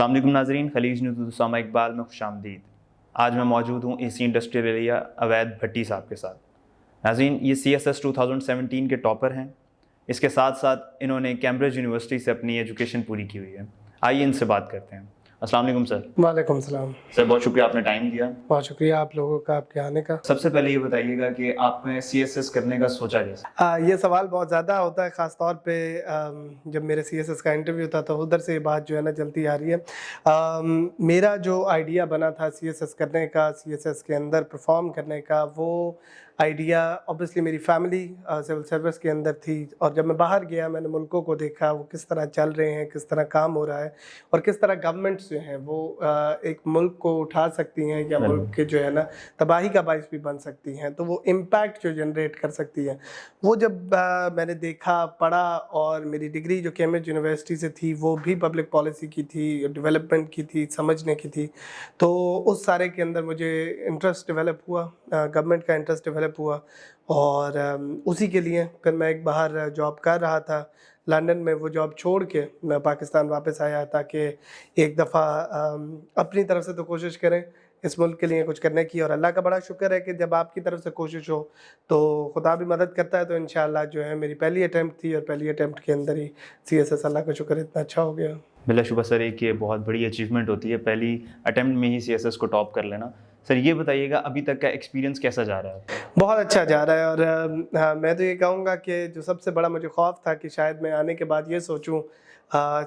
السلام علیکم ناظرین، خلیج نیوز اسامہ اقبال میں خوش آمدید۔ آج میں موجود ہوں اے سی انڈسٹریل ایریا اوید بھٹی صاحب کے ساتھ۔ ناظرین، یہ CSS 2017 کے ٹاپر ہیں۔ اس کے ساتھ ساتھ انہوں نے کیمبرج یونیورسٹی سے اپنی ایجوکیشن پوری کی ہوئی ہے۔ آئیے ان سے بات کرتے ہیں۔ السلام علیکم سر۔ وعلیکم السلام سر، بہت شکریہ آپ نے ٹائم دیا۔ بہت شکریہ آپ لوگوں کا آپ کے آنے کا۔ سب سے پہلے یہ بتائیے گا کہ آپ نے CSS کرنے کا سوچا کیسے؟ یہ سوال بہت زیادہ ہوتا ہے، خاص طور پہ جب میرے CSS کا انٹرویو تھا تو ادھر سے یہ بات جو ہے نا چلتی آ رہی ہے۔ میرا جو آئیڈیا بنا تھا CSS کرنے کا، CSS کے اندر پرفارم کرنے کا، وہ آئیڈیا اوبیسلی میری فیملی سول سروس کے اندر تھی، اور جب میں باہر گیا میں نے ملکوں کو دیکھا وہ کس طرح چل رہے ہیں، کس طرح کام ہو رہا ہے، اور کس طرح گورنمنٹس جو ہیں وہ ایک ملک کو اٹھا سکتی ہیں یا ملک کے جو ہے نا تباہی کا باعث بھی بن سکتی ہیں، تو وہ امپیکٹ جو جنریٹ کر سکتی ہیں، وہ جب میں نے دیکھا، پڑھا، اور میری ڈگری جو کیمبرج یونیورسٹی سے تھی وہ بھی پبلک پالیسی کی تھی، ڈیولپمنٹ کی تھی، سمجھنے کی تھی، تو اس سارے کے اندر مجھے انٹرسٹ ڈیولپ ہوا، گورنمنٹ کا انٹرسٹ ڈیولپ ہوا، اور اسی کے لیے پھر میں ایک باہر جاب کر رہا تھا لنڈن میں۔ وہ جاب چھوڑ کے میں پاکستان واپس آیا تاکہ ایک دفعہ اپنی طرف سے تو کوشش کریں اس ملک کے لیے کچھ کرنے کی، اور اللہ کا بڑا شکر ہے کہ جب آپ کی طرف سے کوشش ہو تو خدا بھی مدد کرتا ہے۔ تو انشاءاللہ جو ہے میری پہلی اٹیمپٹ تھی، اور پہلی اٹیمپٹ کے اندر ہی CSS اللہ کا شکر اتنا اچھا ہو گیا۔ بلا شبہ سر، ایک یہ بہت بڑی اچیومنٹ ہوتی ہے پہلی اٹیمپٹ میں ہی CSS کو ٹاپ کر لینا۔ سر یہ بتائیے گا ابھی تک کا ایکسپیرینس کیسا جا رہا ہے؟ بہت اچھا جا رہا ہے، اور میں تو یہ کہوں گا کہ جو سب سے بڑا مجھے خوف تھا کہ شاید میں آنے کے بعد یہ سوچوں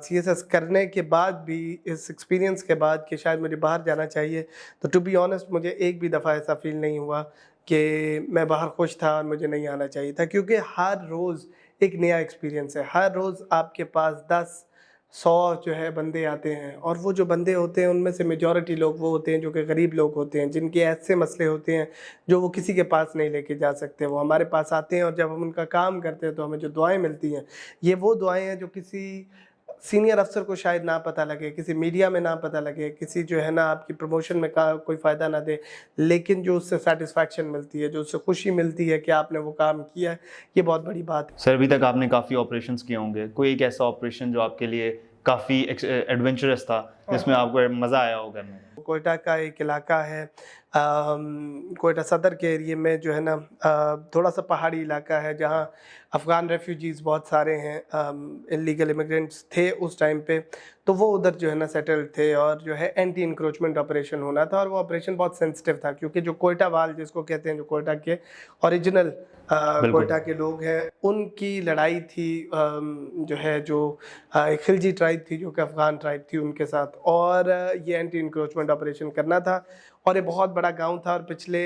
CSS کرنے کے بعد بھی، اس ایکسپیرینس کے بعد، کہ شاید مجھے باہر جانا چاہیے، تو ٹو بی آنیسٹ مجھے ایک بھی دفعہ ایسا فیل نہیں ہوا کہ میں باہر خوش تھا اور مجھے نہیں آنا چاہیے تھا، کیونکہ ہر روز ایک نیا ایکسپیرینس ہے۔ ہر روز آپ کے پاس 10-100 جو ہے بندے آتے ہیں، اور وہ جو بندے ہوتے ہیں ان میں سے میجورٹی لوگ وہ ہوتے ہیں جو کہ غریب لوگ ہوتے ہیں، جن کے ایسے مسئلے ہوتے ہیں جو وہ کسی کے پاس نہیں لے کے جا سکتے۔ وہ ہمارے پاس آتے ہیں، اور جب ہم ان کا کام کرتے ہیں تو ہمیں جو دعائیں ملتی ہیں، یہ وہ دعائیں ہیں جو کسی سینئر افسر کو شاید نہ پتہ لگے، کسی میڈیا میں نہ پتہ لگے، کسی جو ہے نا آپ کی پروموشن میں کوئی فائدہ نہ دے، لیکن جو اس سے سیٹسفیکشن ملتی ہے، جو اس سے خوشی ملتی ہے کہ آپ نے وہ کام کیا ہے، یہ بہت بڑی بات ہے۔ سر ابھی تک آپ نے کافی آپریشنز کیے ہوں گے، کوئی ایک ایسا آپریشن جو آپ کے لیے کافی ایڈونچرس تھا، جس میں آپ کو مزہ آیا ہو کرنے میں؟ کوئٹہ کا ایک علاقہ ہے، کوئٹہ صدر کے ایریے میں جو ہے نا تھوڑا سا پہاڑی علاقہ ہے، جہاں افغان ریفیوجیز بہت سارے ہیں، انلیگل امیگرینٹس تھے اس ٹائم پہ، تو وہ ادھر جو ہے نا سیٹلڈ تھے، اور جو ہے اینٹی انکروچمنٹ آپریشن ہونا تھا، اور وہ آپریشن بہت سینسٹیو تھا، کیونکہ جو کوئٹہ وال جس کو کہتے ہیں، جو کوئٹہ کے اوریجنل کوئٹہ کے لوگ ہیں، ان کی لڑائی تھی، جو ہے جو ایک خلجی ٹرائب تھی جو کہ افغان ٹرائب تھی ان کے ساتھ، اور یہ اینٹی انکروچمنٹ آپریشن کرنا تھا، اور یہ بہت بڑا گاؤں تھا، اور پچھلے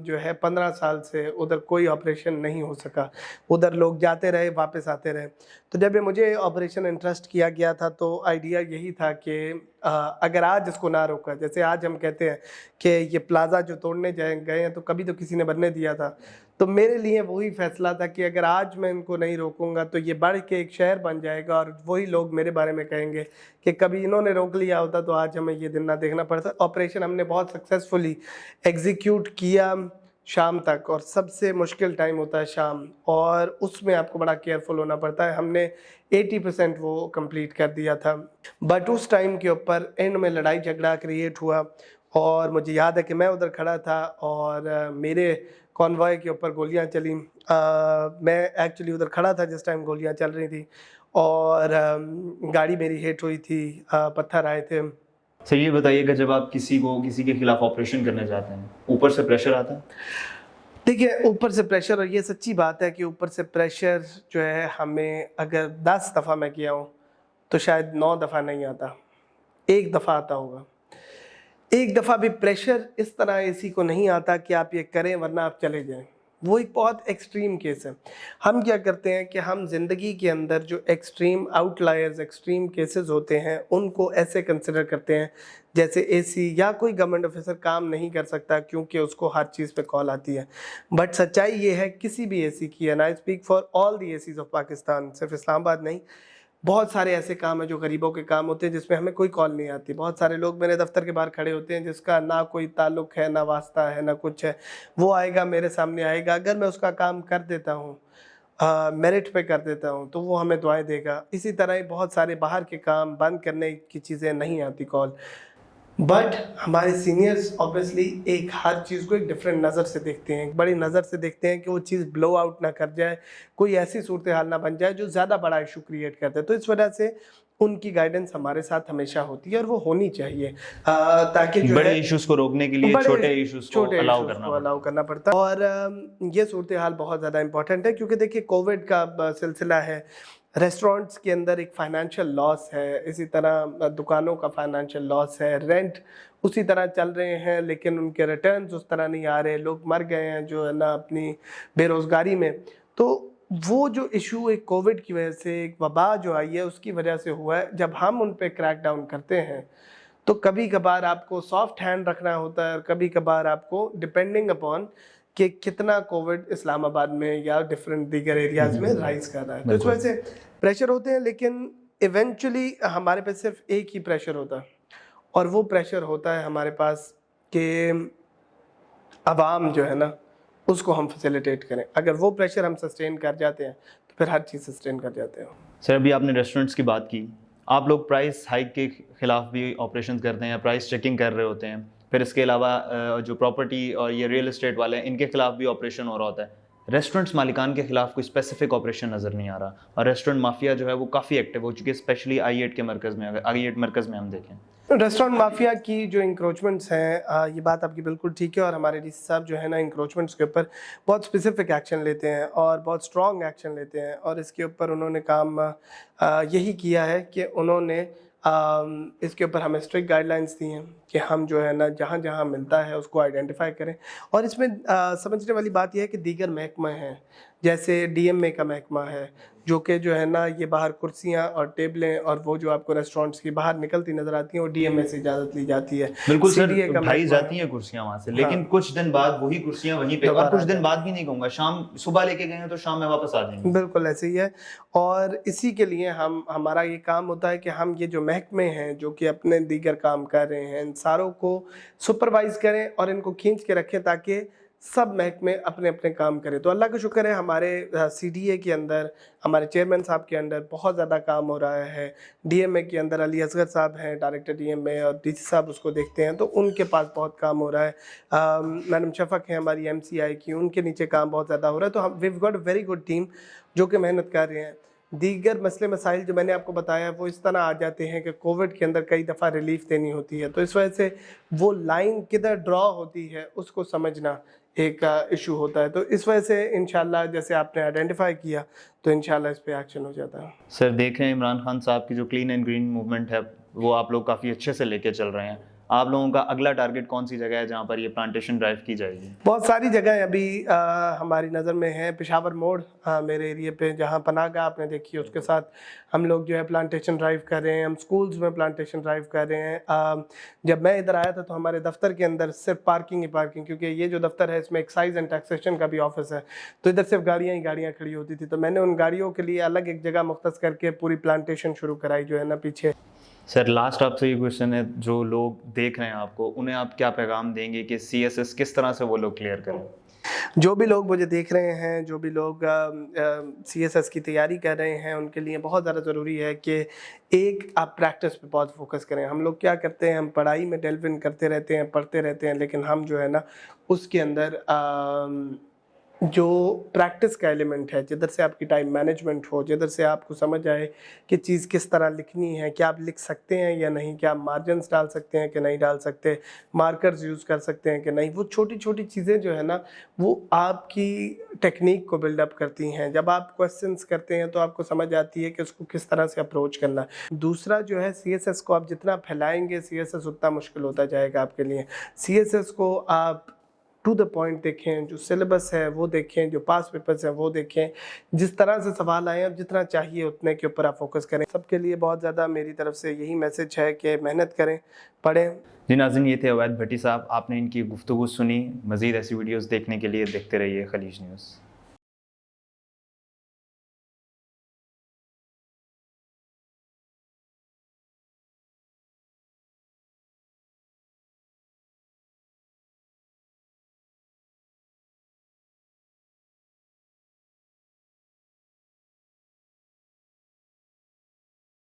جو ہے 15 سال سے ادھر کوئی آپریشن نہیں ہو سکا، ادھر لوگ جاتے رہے واپس آتے رہے۔ تو جب یہ مجھے آپریشن انٹرسٹ کیا گیا تھا تو آئیڈیا یہی تھا کہ اگر آج اس کو نہ روکا، جیسے آج ہم کہتے ہیں کہ یہ پلازا جو توڑنے گئے ہیں تو کبھی تو کسی نے بننے دیا تھا، تو میرے لیے وہی فیصلہ تھا کہ اگر آج میں ان کو نہیں روکوں گا تو یہ بڑھ کے ایک شہر بن جائے گا، اور وہی لوگ میرے بارے میں کہیں گے کہ کبھی انہوں نے روک لیا ہوتا تو آج ہمیں یہ دن نہ دیکھنا پڑتا۔ آپریشن ہم نے بہت سکسیزفلی ایگزیکیوٹ کیا شام تک، اور سب سے مشکل ٹائم ہوتا ہے شام، اور اس میں آپ کو بڑا کیئرفل ہونا پڑتا ہے۔ ہم نے 80% وہ کمپلیٹ کر دیا تھا، بٹ اس ٹائم کے اوپر اینڈ میں لڑائی جھگڑا کریٹ ہوا، اور مجھے یاد ہے کہ میں ادھر کھڑا تھا اور میرے کانوائے کے اوپر گولیاں چلیں۔ میں ایکچولی ادھر کھڑا تھا جس ٹائم گولیاں چل رہی تھیں، اور گاڑی میری ہٹ ہوئی تھی، پتھر آئے تھے۔ سر یہ بتائیے گا، جب آپ کسی کے خلاف آپریشن کرنے جاتے ہیں، اوپر سے پریشر آتا ہے؟ دیکھیے، اوپر سے پریشر، اور یہ سچی بات ہے کہ اوپر سے پریشر جو ہے ہمیں اگر 10 دفعہ میں کیا ہوں تو شاید 9 دفعہ نہیں آتا، ایک دفعہ آتا ہوگا۔ ایک دفعہ بھی پریشر اس طرح اسی کو نہیں آتا کہ آپ یہ کریں ورنہ آپ چلے جائیں، وہ ایک بہت ایکسٹریم کیس ہے۔ ہم کیا کرتے ہیں کہ ہم زندگی کے اندر جو extreme out lawyers, extreme cases ہوتے ہیں، ان کو ایسے کنسیڈر کرتے ہیں جیسے AC یا کوئی گورنمنٹ آفیسر کام نہیں کر سکتا کیونکہ اس کو ہر چیز پہ کال آتی ہے، بٹ سچائی یہ ہے کسی بھی AC کی، and I speak for all the ACs of Pakistan, صرف اسلام آباد نہیں، بہت سارے ایسے کام ہیں جو غریبوں کے کام ہوتے ہیں جس میں ہمیں کوئی کال نہیں آتی۔ بہت سارے لوگ میرے دفتر کے باہر کھڑے ہوتے ہیں جس کا نہ کوئی تعلق ہے، نہ واسطہ ہے، نہ کچھ ہے، وہ آئے گا میرے سامنے آئے گا، اگر میں اس کا کام کر دیتا ہوں मेरिट पे कर देता हूँ तो वो हमें दुआएं देगा। इसी तरह ही बहुत सारे बाहर के काम बंद करने की चीज़ें नहीं आती कॉल। बट हमारे सीनियर्स ऑब्वियसली एक हर चीज़ को एक डिफरेंट नज़र से देखते हैं, एक बड़ी नज़र से देखते हैं कि वो चीज़ ब्लो आउट ना कर जाए, कोई ऐसी सूरत हाल ना बन जाए जो ज़्यादा बड़ा इशू क्रिएट कर दे। तो इस वजह से उनकी गाइडेंस हमारे साथ हमेशा होती है और वो होनी चाहिए, ताकि जो बड़े है इश्यूज को रोकने के लिए छोटे इश्यूज को अलाउ करना पड़ता है। और ये सूरत हाल बहुत ज़्यादा इंपॉर्टेंट है क्योंकि देखिए कोविड का सिलसिला है, रेस्टोरेंट्स के अंदर एक फाइनेंशियल लॉस है, इसी तरह दुकानों का फाइनेंशियल लॉस है, रेंट उसी तरह चल रहे हैं लेकिन उनके रिटर्न्स उस तरह नहीं आ रहे, लोग मर गए हैं जो है ना अपनी बेरोज़गारी में। तो वो जो इशू एक कोविड की वजह से, एक वबा जो आई है उसकी वजह से हुआ है, जब हम उन पे क्रैक डाउन करते हैं तो कभी कभार आपको सॉफ्ट हैंड रखना होता है और कभी कभार आपको डिपेंडिंग अपॉन कि कितना कोविड इस्लामाबाद में या डिफरेंट दीगर एरियाज में राइज कर रहा है। तो इस वजह से प्रेशर होते हैं, लेकिन इवेंचुअली हमारे पे सिर्फ एक ही प्रेशर होता है और वो प्रेशर होता है हमारे पास कि अवाम जो है ना उसको हम फैसिलिटेट करें। अगर वो प्रेशर हम सस्टेन कर जाते हैं तो फिर हर चीज़ सस्टेन कर जाते हैं। सर अभी आपने रेस्टोरेंट्स की बात की, आप लोग प्राइस हाइक के खिलाफ भी ऑपरेशन करते हैं, प्राइस चेकिंग कर रहे होते हैं, फिर इसके अलावा जो प्रॉपर्टी और ये रियल एस्टेट वाले हैं इनके खिलाफ भी ऑपरेशन हो रहा होता है। रेस्टोरेंट्स मालिकान के खिलाफ कोई स्पेसिफिक ऑपरेशन नज़र नहीं आ रहा और रेस्टोरेंट माफिया जो है वो काफ़ी एक्टिव हो चुकी है, स्पेशली I8 के मरकज़ में। अगर I8 मरकज़ में हम देखें रेस्टोरेंट माफिया की जो इंक्रोचमेंट्स हैं, ये बात आपकी बिल्कुल ठीक है और हमारे डीसी साहब जो है ना इंक्रोचमेंट्स के ऊपर बहुत स्पेसिफिक एक्शन लेते हैं और बहुत स्ट्रॉन्ग एक्शन लेते हैं। और इसके ऊपर उन्होंने काम यही किया है कि उन्होंने इसके ऊपर हमें स्ट्रिक्ट गाइडलाइंस दी हैं कि हम जो है ना जहाँ जहाँ मिलता है उसको आइडेंटिफाई करें। और इसमें समझने वाली बात यह है कि दीगर महकमा हैं, जैसे DMA का महकमा है जो कि जो है ना ये बाहर कुर्सियाँ और टेबलें और वो जो आपको रेस्टोरेंट्स की बाहर निकलती नज़र आती हैं वो DMA से इजाज़त ली जाती है। बिल्कुल सर, CDA का उठाई जाती हैं कुर्सियाँ वहाँ से, लेकिन कुछ दिन बाद वही कुर्सियाँ वहीं पे, और कुछ दिन बाद भी नहीं कहूँगा, शाम सुबह लेके गए हैं तो शाम में वापस आ जाएंगे। बिल्कुल ऐसे ही है। और इसी के लिए हमारा ये काम होता है कि हम ये जो महकमे हैं जो कि अपने दीगर काम कर रहे हैं इन सारों को सुपरवाइज़ करें और इनको खींच के रखें ताकि सब महकमे अपने अपने काम करें। तो अल्लाह का शुक्र है हमारे CDA के अंदर हमारे चेयरमैन साहब के अंदर बहुत ज़्यादा काम हो रहा है। DMA के अंदर अली असगर साहब हैं डायरेक्टर DMA और DC साहब उसको देखते हैं तो उनके पास बहुत काम हो रहा है। मैडम शफक हैं हमारी MCI की, उनके नीचे काम बहुत ज़्यादा हो रहा है। तो हम we've got a very good team जो कि मेहनत कर रहे हैं। दीगर मसले मसाइल जो मैंने आपको बताया वो इस तरह आ जाते हैं कि कोविड के अंदर कई दफ़ा रिलीफ देनी होती है, तो इस वजह से वो लाइन किधर ड्रॉ होती है उसको समझना एक इशू होता है। तो इस वजह से इंशाल्लाह जैसे आपने आइडेंटिफाई किया तो इंशाल्लाह इस पे एक्शन हो जाता है। सर देख रहे हैं इमरान खान साहब की जो क्लीन एंड ग्रीन मूवमेंट है वो आप लोग काफ़ी अच्छे से लेके चल रहे हैं। आप लोगों का अगला टारगेट कौन सी जगह है जहाँ पर ये प्लांटेशन ड्राइव की जाएगी? बहुत सारी जगह अभी हमारी नज़र में है। पेशावर मोड़ मेरे एरिया पे जहाँ पनाहगाह आपने देखी है उसके साथ हम लोग जो है प्लांटेशन ड्राइव कर रहे हैं। हम स्कूल्स में प्लांटेशन ड्राइव कर रहे हैं। जब मैं इधर आया था तो हमारे दफ्तर के अंदर सिर्फ पार्किंग ही पार्किंग, क्योंकि ये जो दफ्तर है इसमें एक्साइज एंड टैक्सेशन का भी ऑफिस है तो इधर सिर्फ गाड़ियाँ ही गाड़ियाँ खड़ी होती थी। तो मैंने उन गाड़ियों के लिए अलग एक जगह मुख्तस करके पूरी प्लांटेशन शुरू कराई जो है ना पीछे। सर लास्ट आपसे ये क्वेश्चन है, जो लोग देख रहे हैं आपको उन्हें आप क्या पैगाम देंगे कि CSS किस तरह से वो लोग क्लियर करें? जो भी लोग मुझे देख रहे हैं, जो भी लोग CSS की तैयारी कर रहे हैं उनके लिए बहुत ज़्यादा ज़रूरी है कि एक आप प्रैक्टिस पे बहुत फोकस करें। हम लोग क्या करते हैं, हम पढ़ाई में डेल्व इन करते रहते हैं, पढ़ते रहते हैं, लेकिन हम जो है ना उसके अंदर जो प्रैक्टिस का एलिमेंट है, जिधर से आपकी टाइम मैनेजमेंट हो, जिधर से आपको समझ आए कि चीज़ किस तरह लिखनी है, क्या आप लिख सकते हैं या नहीं, क्या आप मार्जिन्स डाल सकते हैं कि नहीं डाल सकते, मार्कर्स यूज़ कर सकते हैं कि नहीं, वो छोटी छोटी चीज़ें जो है ना वो आपकी टेक्निक को बिल्डअप करती हैं। जब आप क्वेश्चंस करते हैं तो आपको समझ आती है कि उसको किस तरह से अप्रोच करना है। दूसरा जो है CSS को आप जितना फैलाएंगे CSS उतना मुश्किल होता जाएगा आपके लिए। CSS को आप टू द पॉइंट देखें, जो सिलेबस है वो देखें, जो पास पेपर्स हैं वो देखें, जिस तरह से सवाल आए अब जितना चाहिए उतने के ऊपर आप फोकस करें। सबके लिए बहुत ज़्यादा मेरी तरफ से यही मैसेज है कि मेहनत करें, पढ़ें। जी नाज़रीन, ये थे अवैध भट्टी साहब। आपने इनकी गुफ्तगू सुनी। मज़ीद ऐसी वीडियोज़ देखने के लिए देखते रहिए खलीज न्यूज़।